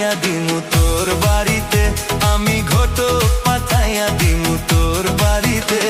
পাঠাইয়া দিমু তোর বাড়িতে, আমি ঘটক পাঠাইয়া দিমু তোর বাড়িতে।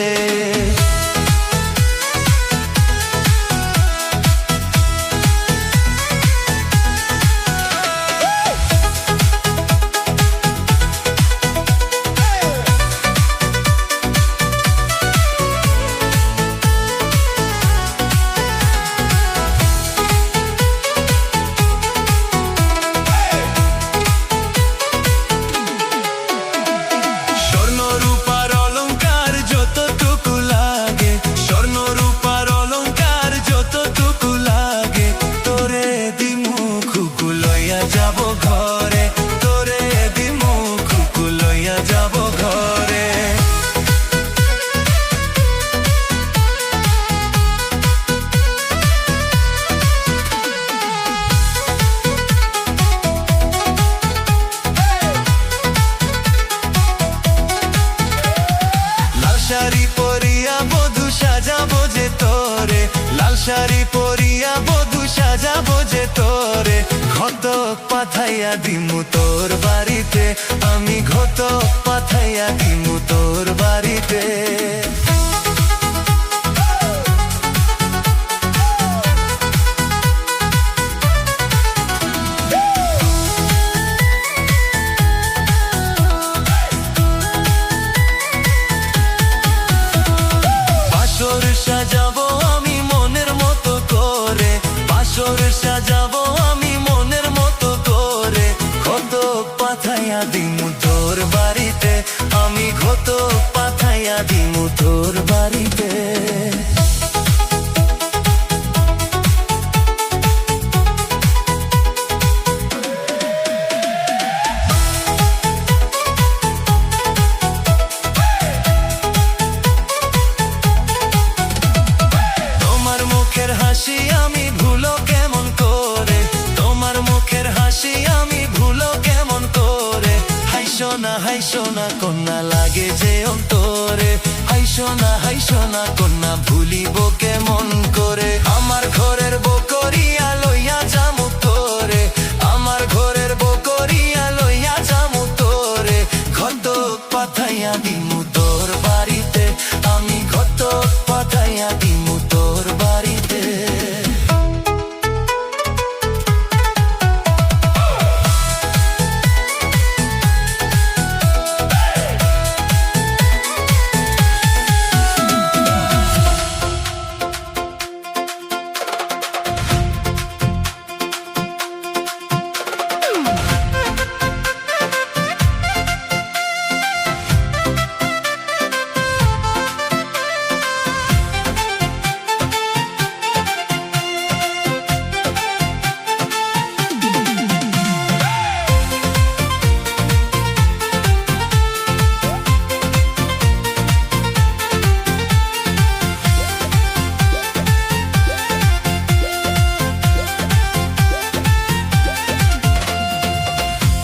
শাড়ি পরিয়া বধূ সাজাবো যে তোরে, লাল শাড়ি পরিয়া বধূ সাজাবো যে তোরে। ঘটক পাঠাইয়া দিমু তোর বাড়িতে, আমি ঘটক পাঠাইয়া দিমু তোর বাড়িতে। সাজাবো আমি মনের মতো করে, বাসর সাজাবো আমি মনের মতো করে। ঘটক পাঠাইয়া দিমু তোর বাড়িতে, আমি ঘটক পাঠাইয়া দিমু তোর বাড়িতে। হাসি আমি ভুলো কেমন করে, তোমার মুখের হাসি আমি ভুলো কেমন করে। হাইসো না কন্যা লাগে যে অন্তরে, হাইসো না কন্যা ভুলিব কেমন করে। আমার ঘরের বকরিয়া লইয়া যামু তোরে, আমার ঘরের বকরিয়া লইয়া যামু তোরে। ঘটক পাঠাইয়া দিমু তোর বাড়িতে, আমি ঘটক পাঠাইয়া দিমু তোর বাড়িতে।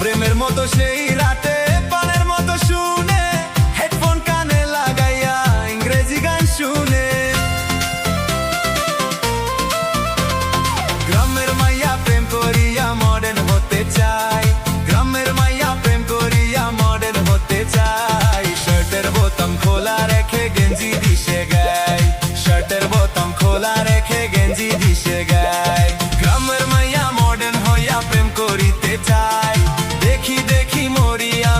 প্রেমের মতো সেই রাতে পানের মতো শুনে, হেডফোন কানে লাগাইয়া ইংরেজি গান শুনে। গ্রামের মাইয়া প্রেম করিয়া মডার্ন হতে চাই, গ্রামের মাইয়া প্রেম করিয়া মডার্ন হতে চাই। শার্টের বোতাম খোলা রেখে গেঞ্জি দিশে গায়, শার্টের বোতাম খোলা রেখে গেঞ্জি দিশে গায়। গ্রামের মাইয়া মডার্ন হইয়া প্রেম করিতে চাই, দেখি দেখি মরিয়া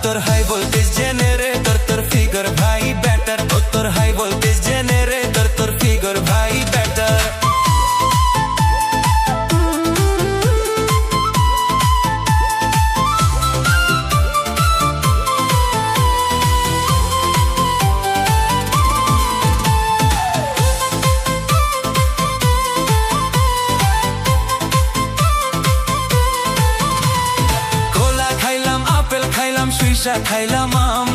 তোর হাই ভোল্টেজ জেনারেটর তোর ফিগার ভাই বেটার ও তোর হাই ভোল্টেজ জেনারেটর তোর ফিগার ভাই বেটার সুইসা খাইলাম আম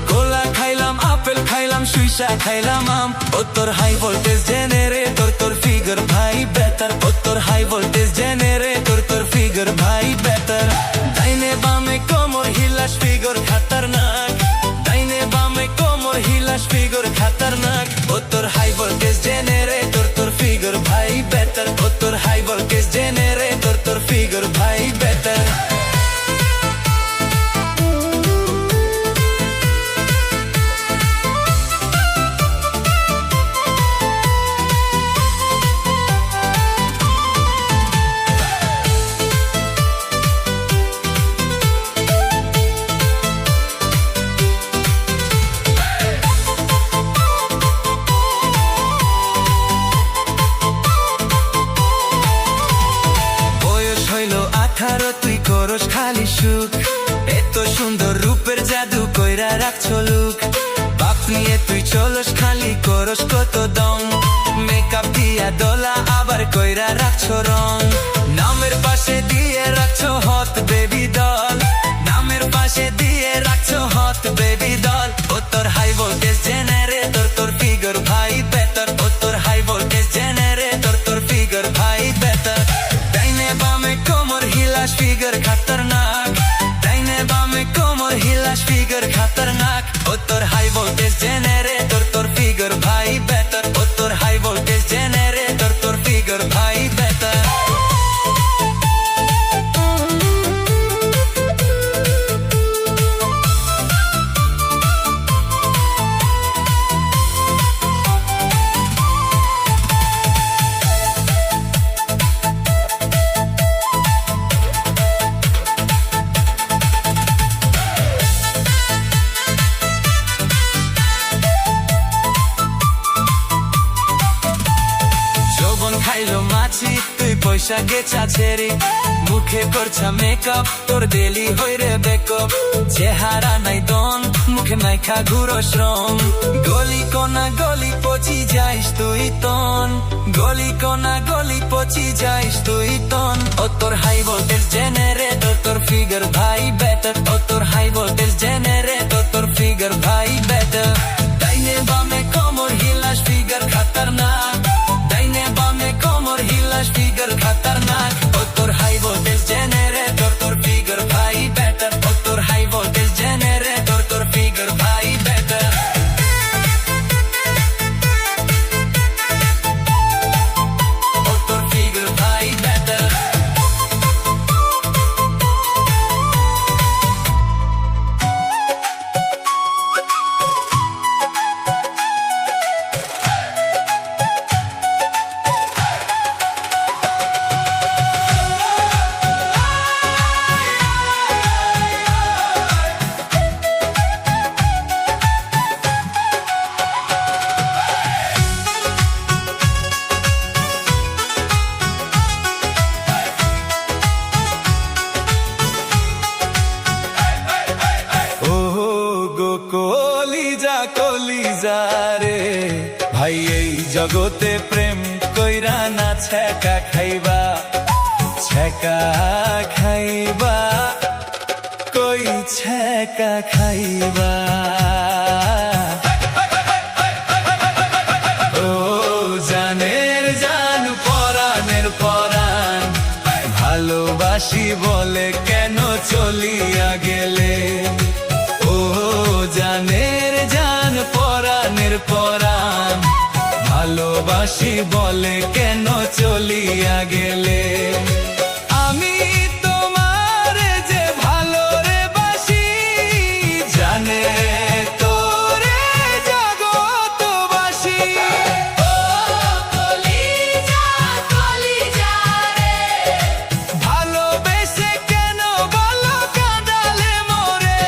গোলা খাইলাম আপেল খাইলাম সুইসা খাইলাম আম ও তোর হাই ভোল্টেজ জেনারেটর তোর ফিগার ভাই বেটার ও তোর হাই ভোল্টেজ জেনারেটর তোর ফিগার ভাই বেটার ডাইনে বামে কোমর হিলাস ফিগার খতরনাক ডাইনে বামে কোমর হিলাস ফিগার খতরনাক ও তোর হাই ভোল্টেজ জেনারেটর তোর ফিগার ভাই বেটার ও তোর হাই ভোল্টেজ জেনারেটর তোর ফিগার ভাই বেটার তুই করস খালি সুখ এত সুন্দর রূপের জাদু কইরা রাখছো লুক বাপ নিয়ে তুই চলস খালি করস কত দম মেকআপ দিয়া দোলা আবার কইরা রাখছো রং নামের পাশে দিয়ে রাখছো হট বেবি দল নামের পাশে দিয়ে রাখছো হট বেবি দল ও তোর হাই ভোল্টেজ জেনারেটর তোর ফিগার ভাই বেটার ও তোর হাই ভোল্টেজ জেনারেটর তোর ফিগার ভাই বেটার ডাইনে বামে কোমর হিলাস ফিগার খতরনাক ডাইনে বামে কোমর হিলাস ফিগার খতরনাক ও তোর হাই ভোল্টেজ জেনারেটর তোর ফিগার ভাই বেটার ও তোর হাই ভোল্টেজ জেনারেটর তোর ফিগার ভাই বেটার খাইলো মাছি তুই পয়সা গেছা ছেড়ে মুখে করছা মেকআপ তোর দেলি হইরে বেকআপ চেহারা নাই দন মুখে নাই খা ঘুরো শ্রম গলি কোনা গলি পচি যাইস তুই তন গলি কোনা গলি পচি যাইস তুই তন ও তোর হাই ভোল্টেজ জেনারেটর তোর ফিগার ভাই বেটার ও তোর হাই ভোল্টেজ জেনারেটর তোর ফিগার ভাই বেটার ডাইনে বামে কোমর হিলাস ফিগার খতরনাক ডাইনে বামে কোমর হিলাস ফিগার খতরনাক ও তোর হাই ভোল্টেজ জেনারেটর তোর ফিগার ভাই বেটার ও তোর হাই ভোল্টেজ জেনারেটর তোর ফিগার ভাই বেটার ও তোর ফিগার ভাই বেটার কলিজা কলিজা রে ভাই এই জগতে প্রেম কইরা না ছ্যাঁকা খাইবা কই ছ্যাঁকা খাইবা ও জানের জান পরাণের পরাণ ভালোবাসি বলে কেন চলিয়া গেলে ও জানের জান পরাণের পরাণ ভালোবাসি বলে কেন চলিয়া গেলে আমি তোমার যে ভালো রে বাসি জানে তোরে জগৎবাসী ও কলিজা কলিজা রে ভালোবেসে কেন বলো কাঁদালে মোরে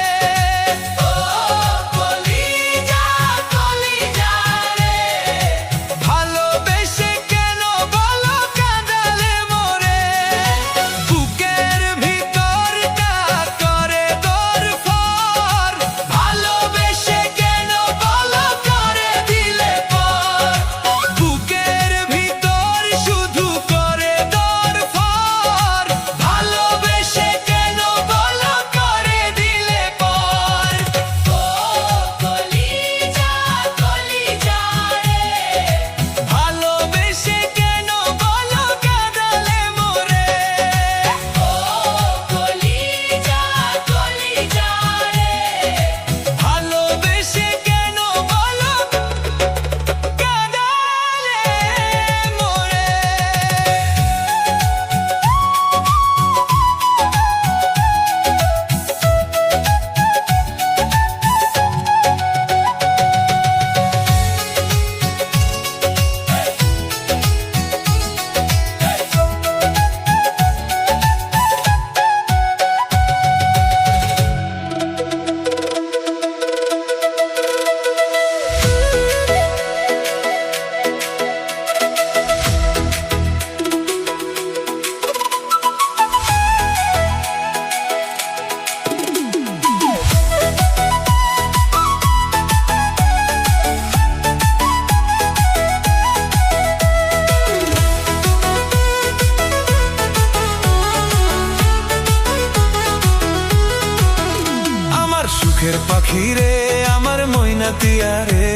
সুখের পাখি রে আমার ময়নাতিয়া রে,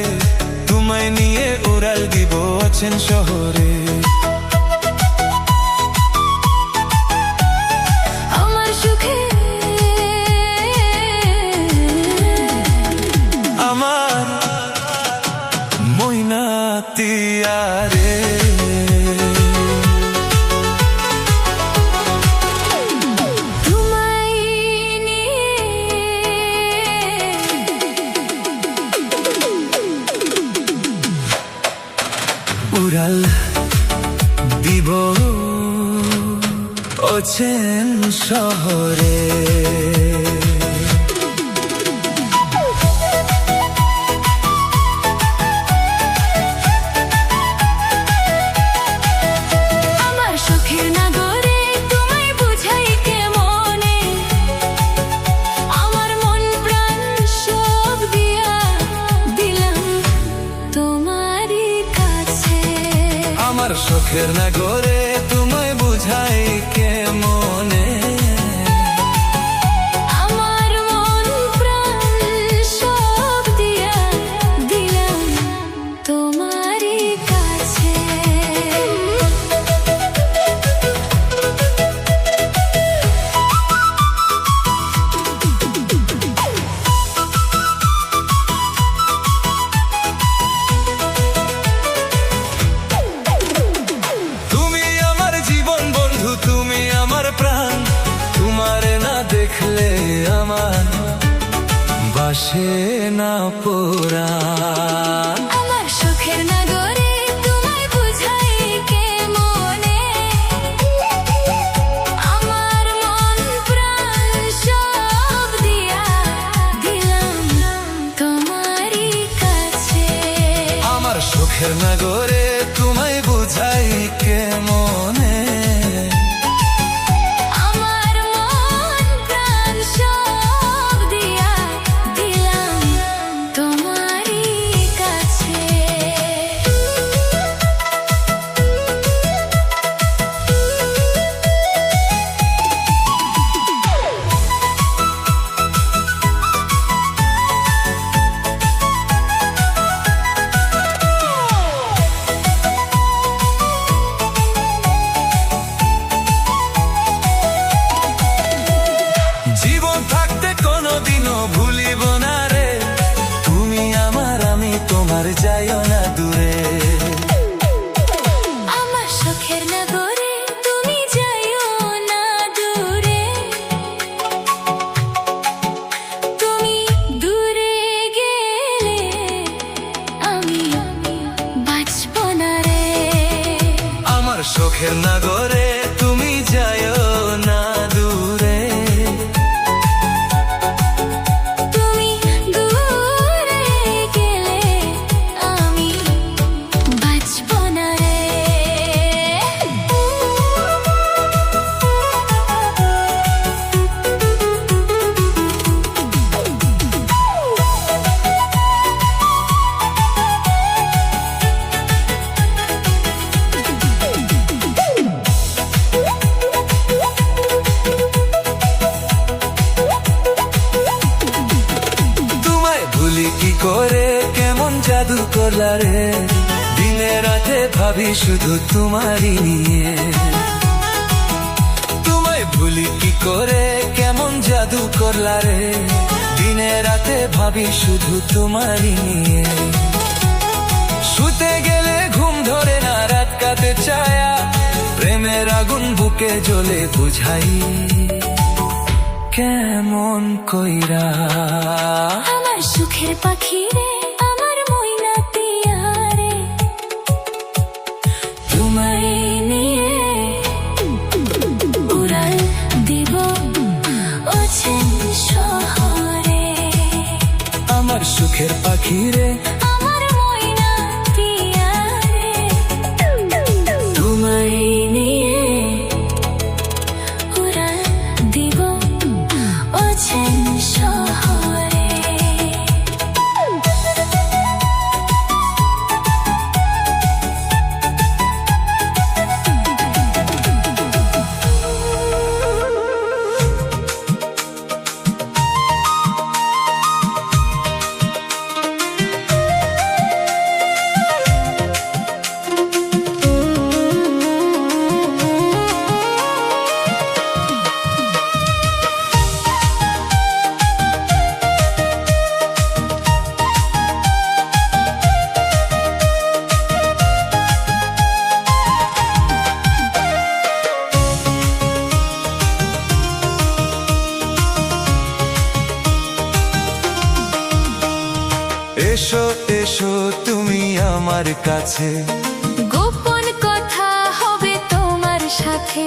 তোমায় নিয়ে উড়াল দিব অচেন শহরে। আমার সুখে আমার ময়নাতিয়া রে, উড়াল দিব অচেন শহরে। আমার সুখের নগরে তোমায় বুঝাই কেমনে, আমার মন প্রাণ সব দিয়া দিলাম তোমারই কাছে। আমার সুখের নগরে তোমায় বুঝাই কেমনে, আমার মন প্রাণ সব দিয়া দিলাম তোমারই কাছে। তুমি আমার জীবন বন্ধু, তুমি আমার প্রাণ, তোমারে না দেখলে আমার বাসে না পুরাণ। আমার সুখের নগরে তোমায় বুঝাই কেমনে, আমার মন প্রাণ সব দিয়া দিলাম তোমারই কাছে। আমার সুখের নগরে তোমায় বুঝাই কেমনে, আমার মন প্রাণ সব দিয়া দিলাম তোমারই কাছে। জীবন থাকতে কোনোদিনও ভুলিব না রে, তুমি আমার আমি তোমার যাইও না দূরে। আমার সুখের নগরে তুমি যাইও না দূরে, তুমি দূরে গেলে আমি বাঁচব না রে। আমার সুখের নগরে তুমি যাইও না দূরে, তুমি দূরে গেলে আমি বাঁচব না রে। তোমায় ভুলি কি করে, কেমন জাদু করলা রে, দিনে রাতে ভাবি শুধু তোমারই নিয়ে। তোমায় ভুলি কি করে, কেমন জাদু করলা রে, দিনে রাতে ভাবি শুধু তোমারই নিয়ে। শুতে গেলে ঘুম ধরে না, রাত কাটে ছায়া, প্রেমের আগুন বুকে জ্বলে বুঝাই কেমন কইরা। আমার সুখের পাখি রে আমার ময়নাতিয়া রে, তোমায় নিয়ে উড়াল দিব অচেন শহরে। আমার সুখের পাখি রে আমার ময়নাতিয়া রে, তোমায় নিয়ে উড়াল দিব অচেন শহরে। এসো এসো তুমি আমার কাছে, গোপন কথা হবে তোমার সাথে।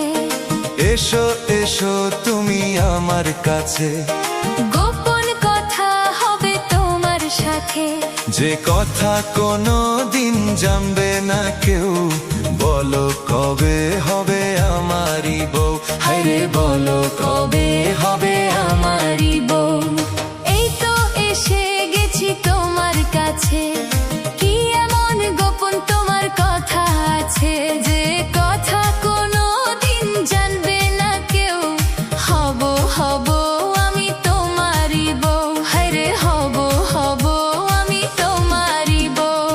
এসো এসো তুমি আমার কাছে, গোপন কথা হবে তোমার সাথে। যে কথা কোনো দিন জানবে না কেউ, বলো কবে হবে আমারই বউ। হায়রে বলো কবে হবে আমারই বউ। এই তো এসে গেছি তোমার কাছে, কি এমন গোপন তোমার কথা আছে, যে কথা কোনো দিন জানবে না কেউ। হব হব আমি তোমারই বউ, হায়রে হব হব আমি তোমারই বউ।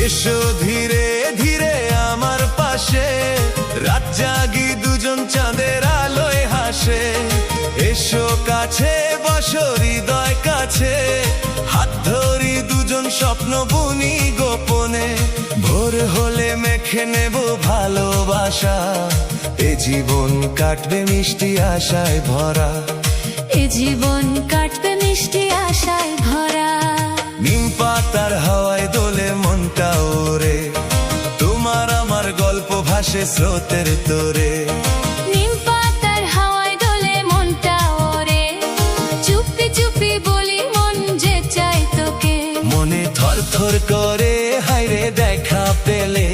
এসো ধীরে ধীরে আমার পাশে, রাত জাগি দুজন চাঁদের আলোয় হাসে। এসো কাছে বসো হৃদয় কাছে, হাত ধরি দুজন স্বপ্ন বুনি গোপনে। ভোর হলে মেখে নেব ভালোবাসা, এ জীবন কাটবে মিষ্টি আশায় ভরা। এ জীবন কাটবে মিষ্টি আশায় ভরা। নিম পাতার হাওয়ায় দোলে মনটা ওরে, তোমার আমার গল্প ভাসে স্রোতের তোরে। নিম পাতার হাওয়ায় দোলে মনটা ওরে, চুপি চুপি বলি মন যে চাই তোকে। মনে থর থর করে হায়রে দেখা পেলে,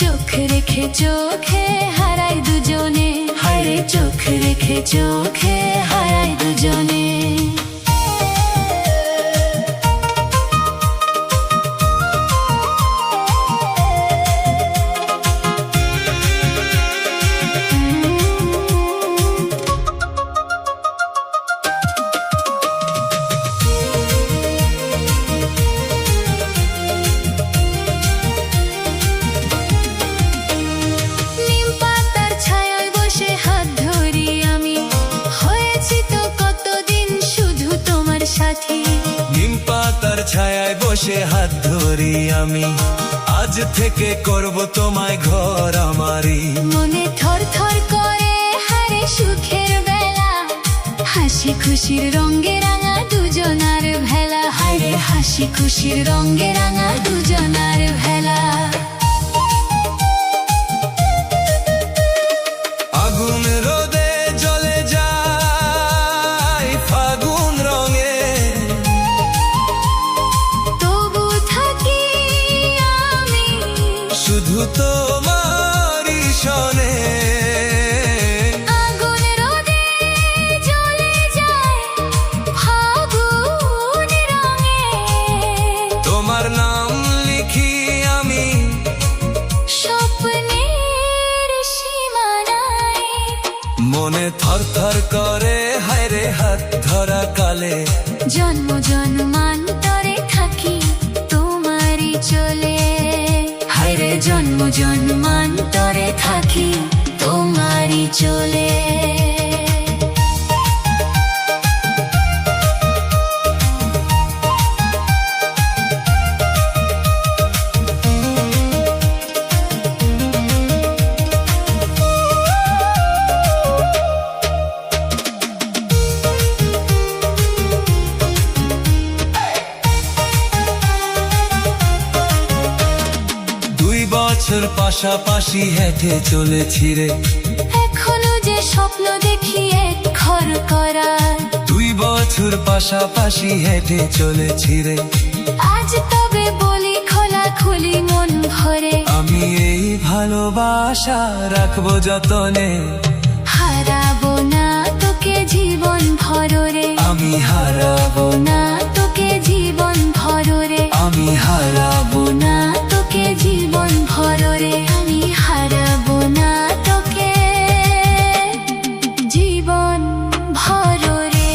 চোখ রেখে চোখে হারাই দুজনে, হায়রে চোখ রেখে চোখে হারাই দুজনে। নিম পাতার ছায়ায় বসে হাত ধরি আমি, হয়েছি তো কতদিন শুধু তোমার সাথী। নিম পাতার ছায়ায় বসে হাত ধরি আমি, আজ থেকে করব তোমায় ঘর আমারই। মনে থর থর করে হারে সুখের বেলা, হাসি খুশির রঙে রাঙা দুজনার ভেলা, হায়রে হাসি খুশির রঙে রাঙা দুজনার ভেলা। আগুন রোদে জ্বলে যায় ফাগুন রঙে, তবু থাকি আমি শুধু তোমারই শনে। আগুন রোদে জ্বলে যায় ফাগুন রঙে, তোমার নাম লিখি আমি স্বপ্নের সীমানায়। মনে থর থর করে হায়রে হাত ধরা কালে। জন্ম জন্মান্তরে থাকি তোমারই চলে, হায়রে জন্ম জন্মান্তরে থাকি তোমারই চলে। বছর পাশাপাশি হেঁটে চলেছি রে, এখনো যে স্বপ্ন দেখি এক ঘর করার। 2 বছর পাশাপাশি হেঁটে চলেছি রে, আজ তবে বলি খোলা খুলি মন ভরে। আমি এই ভালোবাসা রাখবো যতনে, হারাবো না তোকে জীবন ভর রে। আমি হারাবো না তোকে জীবন ভর রে, আমি হারাবো না তোকে জীবন ভর রে, আমি হারাবো না তোকে জীবন ভর রে।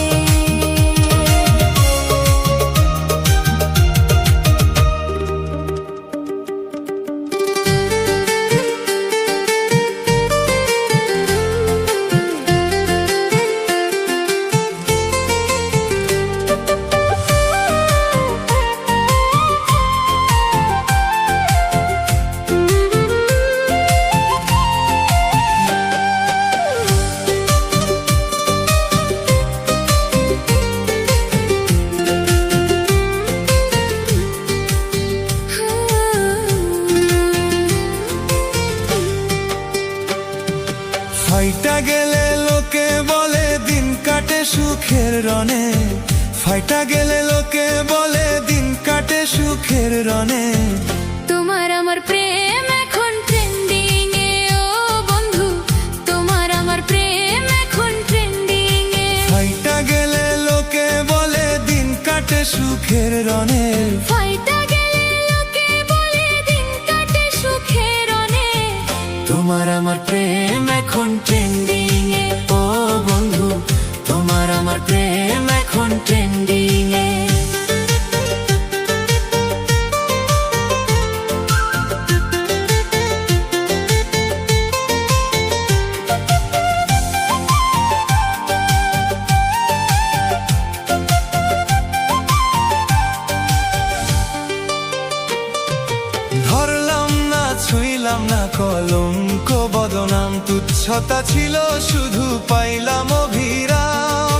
সুখের রনে, ফাইটা গেলে লোকে বলে দিন কাটে সুখের রনে। তোমার আমার প্রেম এখন ট্রেন্ডিং এ ও বন্ধু, তোমার আমার প্রেম এখন ট্রেন্ডিং এ। ফাইটা গেলে লোকে বলে দিন কাটে সুখের রনে, ফাইটা গেলে লোকে বলে দিন কাটে সুখের রনে। তোমার আমার প্রেম এখন ট্রেন্ডিং এ ও বন্ধু, তোমার আমার প্রেম এখন ট্রেন্ডিং এ। ধরলাম না ছুঁইলাম না কলঙ্ক বদনাম, তুচ্ছতা ছিল শুধু পাইলাম অভিরাম।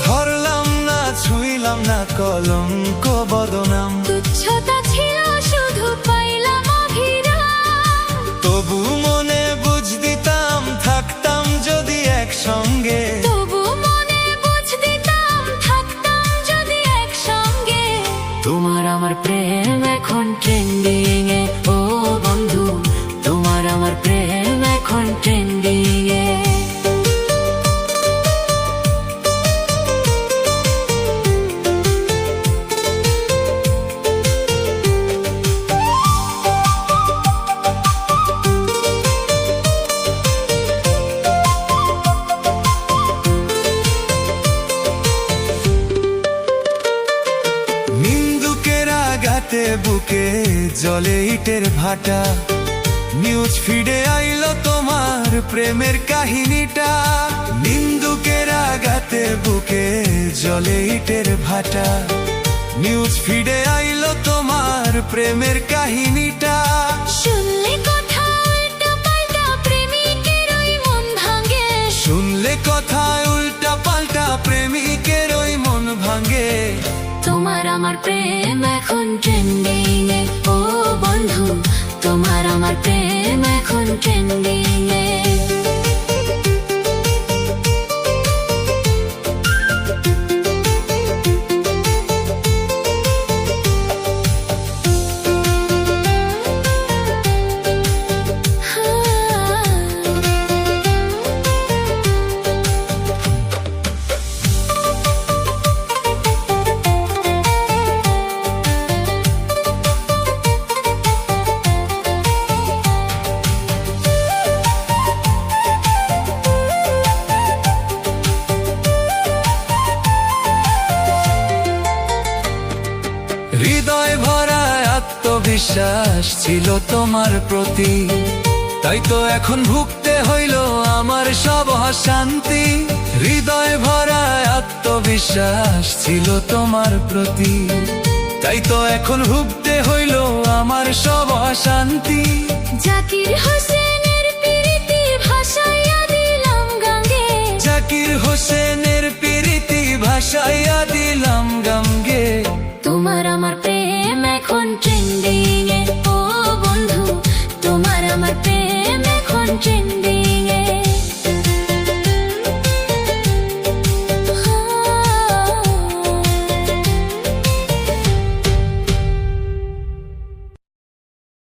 ধরলাম না ছুঁইলাম না কলঙ্ক বদনাম, তুচ্ছতা ছিল শুধু পাইলাম অভিরাম। তবু মনে বুঝ দিতাম থাকতাম যদি একসঙ্গে। তবু মনে বুঝ দিতাম থাকতাম যদি একসঙ্গে। তোমার আমার প্রেম এখন ট্রেন্ডিং এ ও বন্ধু, তোমার আমার প্রেম এখন ট্রেন্ডিং এ। নিন্দুকের আঘাতে বুকে জলে ইটের ভাটা, নিউজ ফিডে আইলো তোমার প্রেমের কাহিনীটা। নিন্দুকের আঘাতে বুকে জলে ইটের ভাটা, নিউজ ফিডে আইলো তোমার প্রেমের কাহিনীটা। শুনলে কথা উল্টা পাল্টা প্রেমিকের ওই মন ভাঙে। শুনলে কথা উল্টা পাল্টা প্রেমিকের ওই মন ভাঙে। তোমার আমার প্রেম এখন ট্রেন্ডিং এ ও বন্ধু, তোমার আমার প্রেম এখন ট্রেন্ডিং এ। হৃদয় ভরা আত্মবিশ্বাস ছিল তোমার প্রতি, তাই তো এখন ভুগতে হইল আমার সব অশান্তি। হৃদয় ভরা আত্মবিশ্বাস ছিল তোমার প্রতি, তাই তো এখন ভুগতে হইল আমার সব অশান্তি। জাকির হোসেনের প্রীতি ভাসাইয়া দিলাম গাঙ্গে। জাকির হোসেনের প্রীতি ভাসাইয়া দিলাম গঙ্গে। তোমার আমার প্রেম এখন ট্রেন্ডিং